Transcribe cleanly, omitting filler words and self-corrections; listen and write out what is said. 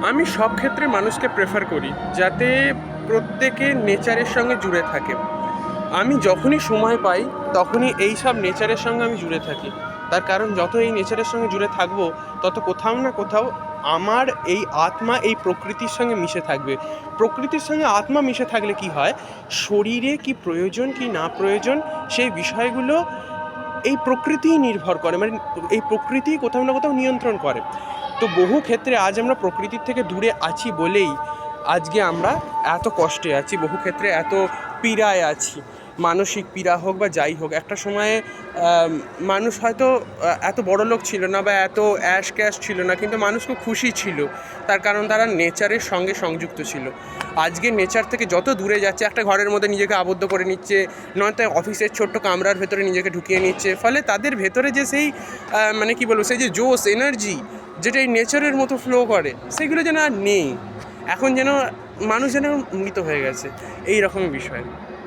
আমি সব ক্ষেত্রে মানুষকে প্রেফার করি যাতে প্রত্যেকে নেচারের সঙ্গে জুড়ে থাকে। আমি যখনই সময় পাই তখনই এই সব নেচারের সঙ্গে আমি জুড়ে থাকি। তার কারণ যত এই নেচারের সঙ্গে জুড়ে থাকবো তত কোথাও না কোথাও আমার এই আত্মা এই প্রকৃতির সঙ্গে মিশে থাকবে। প্রকৃতির সঙ্গে আত্মা মিশে থাকলে কি হয়, শরীরে কি প্রয়োজন কি না প্রয়োজন সেই বিষয়গুলো এই প্রকৃতিই নির্ভর করে, মানে এই প্রকৃতিই কোথাও না কোথাও নিয়ন্ত্রণ করে। তো বহু ক্ষেত্রে আজ আমরা প্রকৃতির থেকে দূরে আছি বলেই আজকে আমরা এত কষ্টে আছি, বহু ক্ষেত্রে এত পীড়ায় আছি। মানসিক পীড়া হোক বা যাই হোক, একটা সময়ে মানুষ হয়তো এত বড়লোক ছিল না বা এত অ্যাশ ক্যাশ ছিল না, কিন্তু মানুষ খুব খুশি ছিল। তার কারণ তারা নেচারের সঙ্গে সংযুক্ত ছিল। আজকে নেচার থেকে যত দূরে যাচ্ছে, একটা ঘরের মধ্যে নিজেকে আবদ্ধ করে নিচ্ছে, নয়তো অফিসের ছোট্ট কামরার ভেতরে নিজেকে ঢুকিয়ে নিচ্ছে। ফলে তাদের ভেতরে যে সেই মানে কি বলবো, সেই যে জোশ এনার্জি যেটা এই নেচারের মতো ফ্লো করে, সেগুলো যেন আর নেই। এখন যেন মানুষ যেন মৃত হয়ে গেছে, এই রকমই বিষয়।